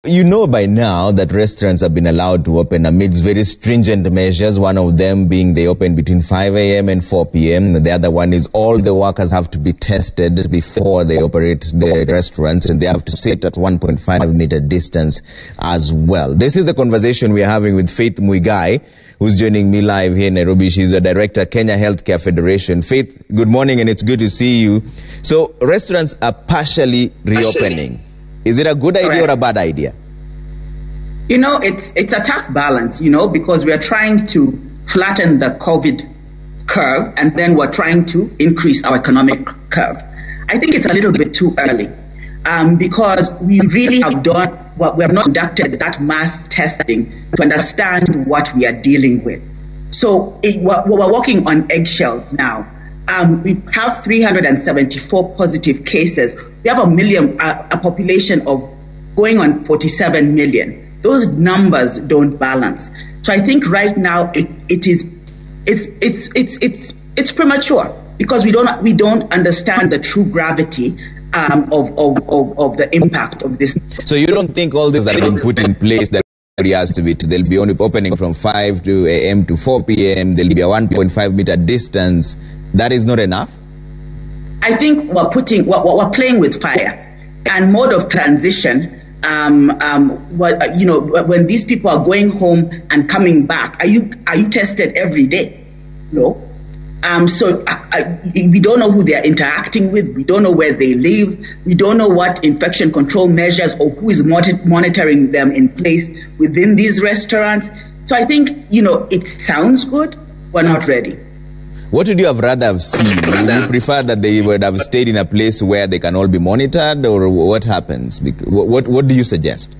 you know by now that restaurants have been allowed to open amidst very stringent measures, one of them being they open between 5 a.m. and 4 p.m. The other one is all the workers have to be tested before they operate the restaurants, and they have to sit at 1.5 meter distance as well. This is the conversation we're having with Faith Muigai, who's joining me live here in Nairobi. She's the director, Kenya Healthcare Federation. Faith, good morning, and it's good to see you. So restaurants are partially reopening. Is it a good idea or a bad idea? You know, it's a tough balance, because we are trying to flatten the COVID curve, and then we're trying to increase our economic curve. I think it's a little bit too early because we really have we have not conducted that mass testing to understand what we are dealing with. So we're walking on eggshells now. We have 374 positive cases. We have a population of going on 47 million. Those numbers don't balance. So I think right now it's premature because we don't understand the true gravity of the impact of this. So you don't think all this that has been put in place that has to be, there'll be only opening from 5 a.m. to 4 p.m. There'll be a 1.5 meter distance. That is not enough? I think we're playing with fire and mode of transition. When these people are going home and coming back, are you tested every day? No. So we don't know who they are interacting with. We don't know where they live. We don't know what infection control measures or who is monitoring them in place within these restaurants. So I think, it sounds good. We're not ready. What would you have rather have seen? Would you prefer that they would have stayed in a place where they can all be monitored, or what happens? What do you suggest?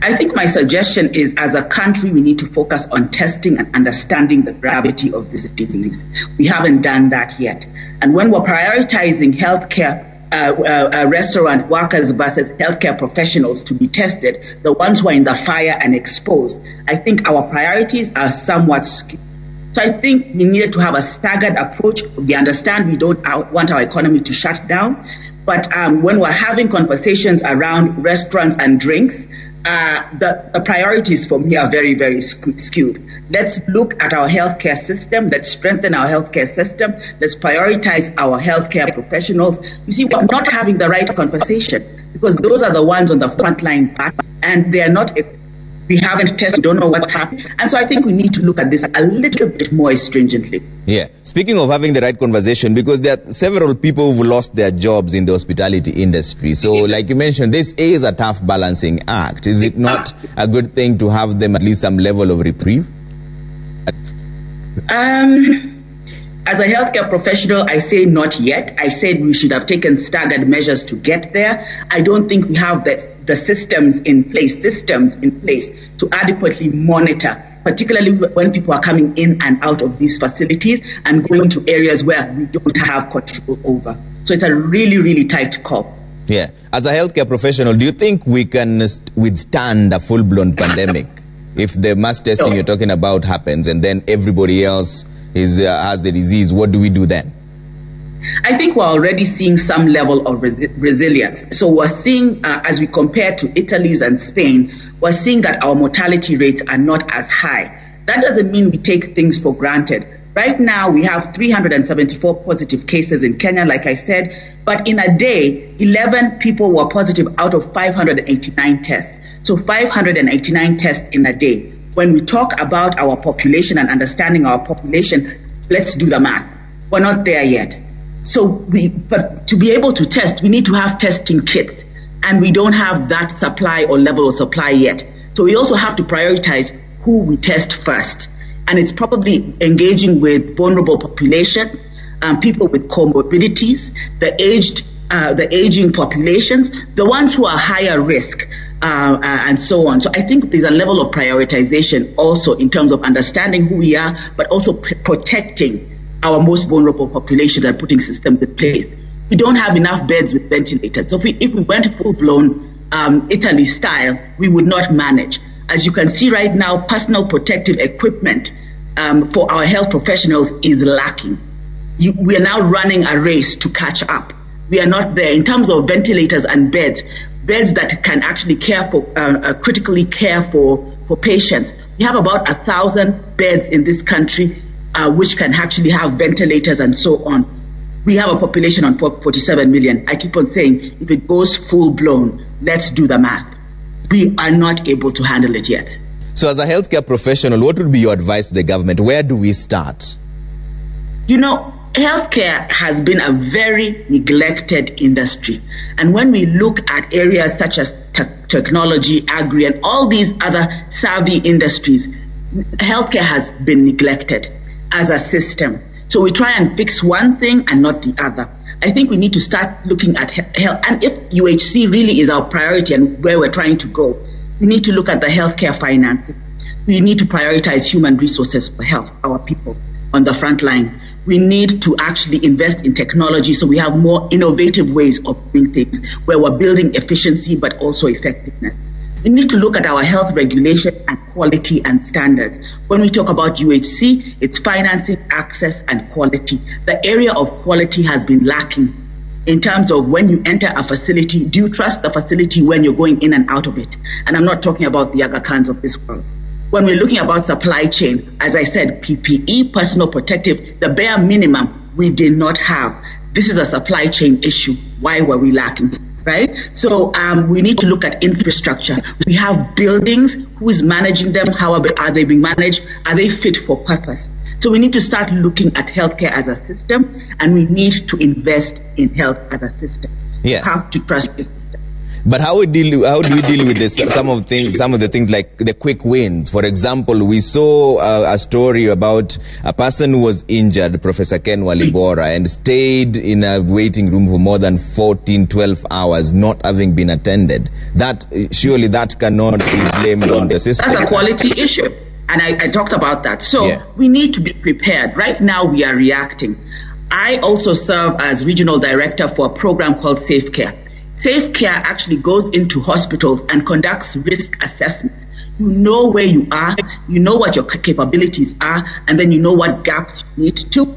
I think my suggestion is, as a country, we need to focus on testing and understanding the gravity of this disease. We haven't done that yet. And when we're prioritizing healthcare, restaurant workers versus healthcare professionals to be tested, the ones who are in the fire and exposed, I think our priorities are somewhat skewed. So I think we needed to have a staggered approach. We understand we don't want our economy to shut down, but when we're having conversations around restaurants and drinks, the priorities for me are very, very skewed. Let's look at our healthcare system. Let's strengthen our healthcare system. Let's prioritize our healthcare professionals. You see, we're not having the right conversation because those are the ones on the front line back, and they are not. We haven't tested, we don't know what's happening. And so I think we need to look at this a little bit more stringently. Yeah. Speaking of having the right conversation, because there are several people who lost their jobs in the hospitality industry. So like you mentioned, this is a tough balancing act. Is it not a good thing to have them at least some level of reprieve? As a healthcare professional, I say not yet. I said we should have taken staggered measures to get there. I don't think we have the systems in place to adequately monitor, particularly when people are coming in and out of these facilities and going to areas where we don't have control over. So it's a really, really tight call. Yeah. As a healthcare professional, do you think we can withstand a full-blown pandemic if the mass testing you're talking about happens and then everybody else has the disease? What do we do then? I think we're already seeing some level of resilience. So we're seeing, as we compare to Italy's and Spain, we're seeing that our mortality rates are not as high. That doesn't mean we take things for granted. Right now, we have 374 positive cases in Kenya, like I said, but in a day, 11 people were positive out of 589 tests. So 589 tests in a day. When we talk about our population and understanding our population, let's do the math. We're not there yet. But to be able to test, we need to have testing kits, and we don't have that supply or level of supply yet. So we also have to prioritize who we test first. And it's probably engaging with vulnerable populations, people with comorbidities, the aging populations, the ones who are higher risk, and so on. So I think there's a level of prioritization also in terms of understanding who we are, but also protecting our most vulnerable populations and putting systems in place. We don't have enough beds with ventilators. So if we went full-blown Italy style, we would not manage. As you can see right now, personal protective equipment for our health professionals is lacking. We are now running a race to catch up. We are not there. In terms of ventilators and beds, beds that can actually care for, critically care for patients. We have about 1,000 beds in this country, which can actually have ventilators and so on. We have a population on 47 million. I keep on saying, if it goes full blown, let's do the math. We are not able to handle it yet. So as a healthcare professional, what would be your advice to the government? Where do we start? You know, healthcare has been a very neglected industry. And when we look at areas such as technology, agri, and all these other savvy industries, healthcare has been neglected as a system. So we try and fix one thing and not the other. I think we need to start looking at health. And if UHC really is our priority and where we're trying to go, we need to look at the healthcare financing. We need to prioritize human resources for health, our people on the front line. We need to actually invest in technology so we have more innovative ways of doing things where we're building efficiency but also effectiveness. We need to look at our health regulation and quality and standards. When we talk about UHC, it's financing, access, and quality. The area of quality has been lacking in terms of when you enter a facility, do you trust the facility when you're going in and out of it? And I'm not talking about the Aga Khans of this world. When we're looking about supply chain, as I said, PPE, personal protective, the bare minimum we did not have. This is a supply chain issue. Why were we lacking? Right? So we need to look at infrastructure. We have buildings. Who is managing them? How are they being managed? Are they fit for purpose? So we need to start looking at healthcare as a system, and we need to invest in health as a system. Yeah. We have to trust the system. But how do we deal with this? Some of the things like the quick wins. For example, we saw a story about a person who was injured, Professor Ken Walibora, and stayed in a waiting room for more than 12 hours, not having been attended. Surely that cannot be blamed on the system. That's a quality issue. And I talked about that. So we need to be prepared. Right now we are reacting. I also serve as regional director for a program called Safe Care. Safe Care actually goes into hospitals and conducts risk assessments. You know where you are, you know what your capabilities are, and then you know what gaps you need to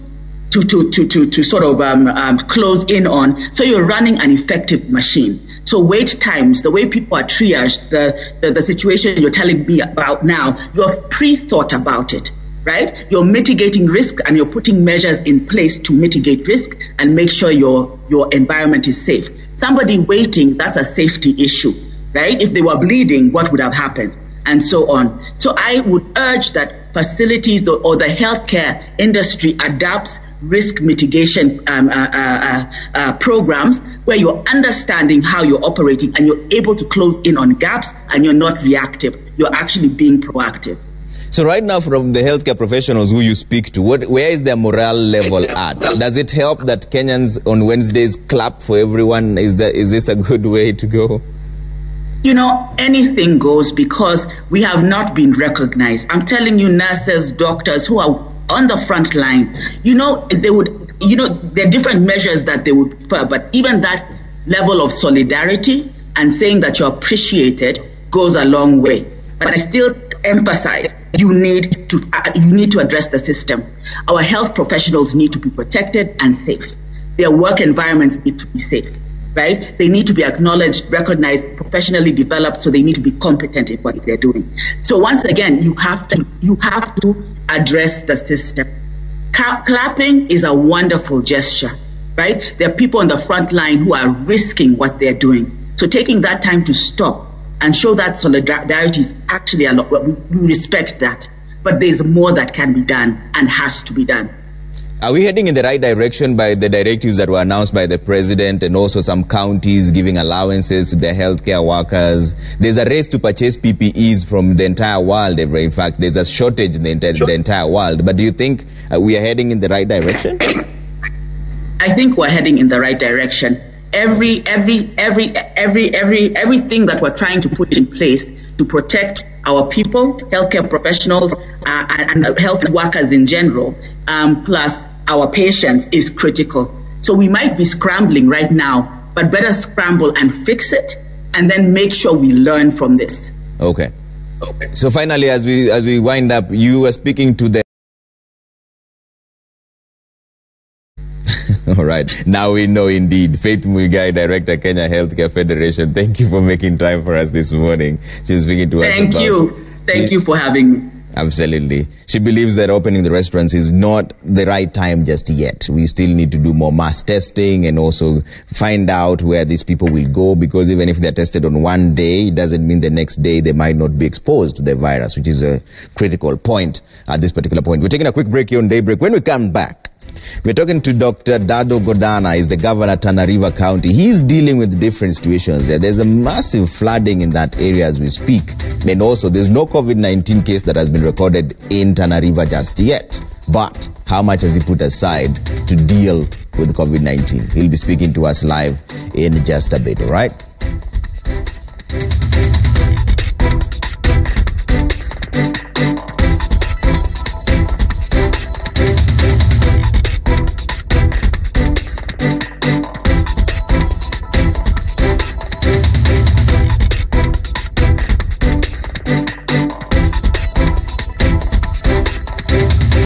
sort of close in on. So you're running an effective machine. So wait times, the way people are triaged, the situation you're telling me about now, you have pre-thought about it, right? You're mitigating risk and you're putting measures in place to mitigate risk and make sure your environment is safe. Somebody waiting, that's a safety issue, right? If they were bleeding, what would have happened? And so on. So I would urge that facilities or the healthcare industry adapts risk mitigation programs where you're understanding how you're operating and you're able to close in on gaps and you're not reactive. You're actually being proactive. So right now, from the healthcare professionals who you speak to, where is their morale level at? Does it help that Kenyans on Wednesdays clap for everyone? Is this a good way to go? You know, anything goes because we have not been recognized. I'm telling you, nurses, doctors who are on the front line, there are different measures that they would prefer, but even that level of solidarity and saying that you're appreciated goes a long way. But I still emphasize you need to address the system. Our health professionals need to be protected and safe. Their work environments need to be safe, right? They need to be acknowledged, recognized, professionally developed, so they need to be competent in what they're doing. So once again, you have to address the system. Clapping is a wonderful gesture, right? There are people on the front line who are risking what they're doing. So taking that time to stop and show that solidarity is actually a lot. We respect that, but there's more that can be done and has to be done. Are we heading in the right direction by the directives that were announced by the president and also some counties giving allowances to their healthcare workers? There's a race to purchase PPEs from the entire world. In fact, there's a shortage in the entire world. But do you think we are heading in the right direction? I think we're heading in the right direction. Everything that we're trying to put in place to protect our people, healthcare professionals, and health workers in general, plus our patients is critical. So we might be scrambling right now, but better scramble and fix it, and then make sure we learn from this. Okay. So finally, as we wind up, you were speaking to the All right. Now we know indeed. Faith Muigai, Director, Kenya Healthcare Federation. Thank you for making time for us this morning. She's speaking to us. Thank you for having me. Absolutely. She believes that opening the restaurants is not the right time just yet. We still need to do more mass testing and also find out where these people will go, because even if they're tested on one day, it doesn't mean the next day they might not be exposed to the virus, which is a critical point at this particular point. We're taking a quick break here on Daybreak. When we come back, we're talking to Dr. Dado Godana. He's the governor of Tana River County. He's dealing with different situations there. There's a massive flooding in that area as we speak. And also, there's no COVID-19 case that has been recorded in Tana River just yet. But how much has he put aside to deal with COVID-19? He'll be speaking to us live in just a bit, all right?